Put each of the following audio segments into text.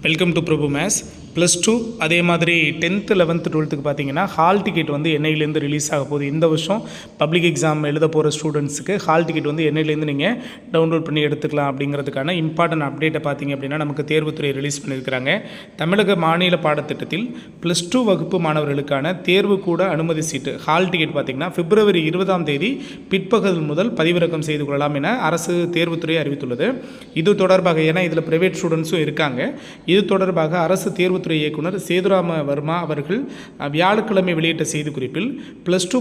Welcome to Prabhu maths. +2 அதே மாதிரி 10th 11th 12th பார்த்தீங்கன்னா ஹால் டிக்கெட் வந்து என்னையிலேருந்து ரிலீஸ் ஆக போகுது. இந்த வருஷம் பப்ளிக் எக்ஸாம் எழுத போகிற ஸ்டூடெண்ட்ஸுக்கு ஹால் டிக்கெட் வந்து என்னையிலேருந்து நீங்கள் டவுன்லோட் பண்ணி எடுத்துக்கலாம் அப்படிங்கிறதுக்கான இம்பார்ட்டன்ட் அப்டேட்டை பார்த்தீங்க அப்படின்னா நமக்கு தேர்வுத்துறை ரிலீஸ் பண்ணியிருக்கிறாங்க. தமிழக மாநில பாடத்திட்டத்தில் +2 வகுப்பு மாணவர்களுக்கான தேர்வு கூட அனுமதி சீட்டு ஹால் டிக்கெட் பார்த்தீங்கன்னா பிப்ரவரி 20ஆம் தேதி பிற்பகல் முதல் பதிவிறக்கம் செய்து கொள்ளலாம் என அரசு தேர்வுத்துறை அறிவித்துள்ளது. இது தொடர்பாக ஏன்னா இதில் பிரைவேட் ஸ்டூடெண்ட்ஸும் இருக்காங்க. இது தொடர்பாக அரசு தேர்வுத்துறை இயக்குனர் சேதுராம வர்மா அவர்கள் வியாழக்கிழமை வெளியிட்ட செய்திக்குறிப்பில் +2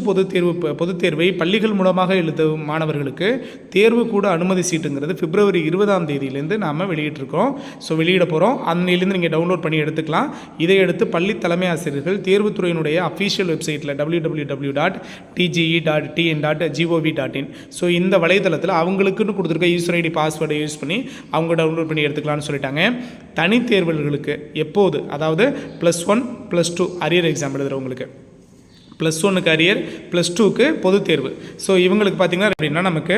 பொதுத் தேர்வை பள்ளிகள் மூலமாக எழுதும் மாணவர்களுக்கு தேர்வு கூட அனுமதி சீட்டுங்கிறது பிப்ரவரி 20ஆம் தேதியிலேருந்து நாம் வெளியிட்டிருக்கோம். ஸோ வெளியிட போகிறோம். அன்னிலேருந்து நீங்கள் டவுன்லோட் பண்ணி எடுத்துக்கலாம். இதையடுத்து பள்ளி தலைமை ஆசிரியர்கள் தேர்வுத்துறையினுடைய அஃபீஷியல் வெப்சைட்டில் www.tge.tn.gov.in ஸோ இந்த வலைதளத்தில் அவங்களுக்குன்னு கொடுத்துருக்க யூசர் ஐடி பாஸ்வேர்டை யூஸ் பண்ணி அவங்க டவுன்லோட் பண்ணி எடுத்துக்கலாம்னு சொல்லிட்டாங்க. தனித் தேர்வுகளுக்கு எப்போது, அதாவது +1 +2 அரியர் எக்ஸாம் எழுதுகிறவங்களுக்கு +1க்கு அரியர், +2க்கு பொது தேர்வு. ஸோ இவங்களுக்கு பார்த்திங்கன்னா அப்படின்னா நமக்கு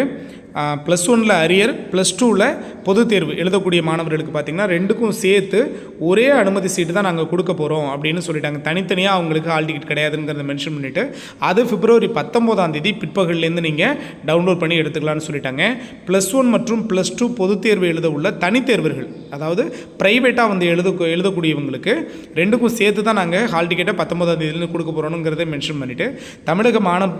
+1ல் அரியர், +2ல் பொது தேர்வு எழுதக்கூடிய மாணவர்களுக்கு பார்த்திங்கன்னா ரெண்டுக்கும் சேர்த்து ஒரே அனுமதி சீட்டு தான் நாங்கள் கொடுக்க போகிறோம் அப்படின்னு சொல்லிட்டாங்க. தனித்தனியாக அவங்களுக்கு ஹால் டிக்கெட் கிடையாதுங்கிறத மென்ஷன் பண்ணிவிட்டு அது பிப்ரவரி 19ஆம் தேதி பிற்பகல்லேருந்து நீங்கள் டவுன்லோட் பண்ணி எடுத்துக்கலாம்னு சொல்லிட்டாங்க. +1 மற்றும் +2 பொது தேர்வு எழுத உள்ள தனித்தேர்வர்கள், அதாவது ப்ரைவேட்டாக வந்து எழுதக்கூடியவங்களுக்கு ரெண்டுக்கும் சேர்த்து தான் நாங்கள் ஹால் டிக்கெட்டை 19ஆம் தேதியிலேருந்து கொடுக்க போகிறோங்கிறத மென்ஷன் பண்ணிவிட்டு தமிழக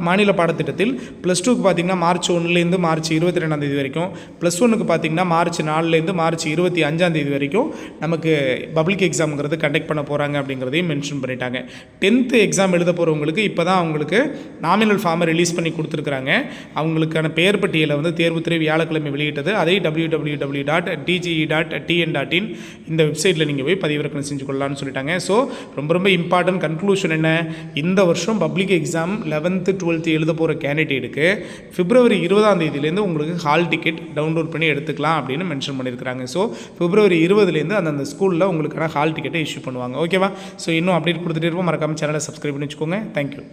மாநில பாடத்திட்டத்தில் +2க்கு பார்த்திங்கன்னா மார்ச் 1லேருந்து மார்ச் 22ஆம் தேதி வரைக்கும், +1க்கு பார்த்திங்கன்னா மார்ச் 4லேருந்து மார்ச் 25ஆம் தேதி வரைக்கும் நமக்கு பப்ளிக் எக்ஸாம்ங்கிறது கண்டக்ட் பண்ண போகிறாங்க அப்படிங்கிறதையும் மென்ஷன் பண்ணிட்டாங்க. 10th எக்ஸாம் எழுத போகிறவங்களுக்கு இப்போ தான் அவங்களுக்கு நாமினல் ஃபார்மை ரிலீஸ் பண்ணி கொடுத்துருக்குறாங்க. அவங்களுக்கான பெயர் பட்டியலை வந்து தேர்வுத்துறை வியாழக்கிழமை வெளியிட்டது. அதை www.tge.tn.in இந்த வெப்சைட்டில் நீங்கள் போய் பதிவிறக்கம் செஞ்சு கொள்ளலாம்னு சொல்லிட்டாங்க. ஸோ ரொம்ப இம்பார்ட்டன்ட் கன்க்ளூஷன் என்ன, இந்த வருஷம் பப்ளிக் எக்ஸாம் 11th 12th எழுத போகிற கேண்டிடேட்டுக்கு பிப்ரவரி 20ஆம் தேதியிலேருந்து உங்களுக்கு ஹால் டிக்கெட் டவுன்லோட் பண்ணி எடுத்துக்கலாம் அப்படின்னு மென்ஷன் பண்ணியிருக்கிறாங்க. ஸோ பிப்ரவரி 20லேருந்து அந்தந்த ஸ்கூலில் உங்களுக்கான ஹால் டிக்கெட்டை இஷ்யூ பண்ணுவாங்க. ஓகேவா? ஸோ இன்னும் அப்டேட் கொடுத்துட்டே இருப்போம். மறக்காமல் சேனலை சப்ஸ்கிரைப் பண்ணி வச்சுக்கோங்க. தேங்க்யூ.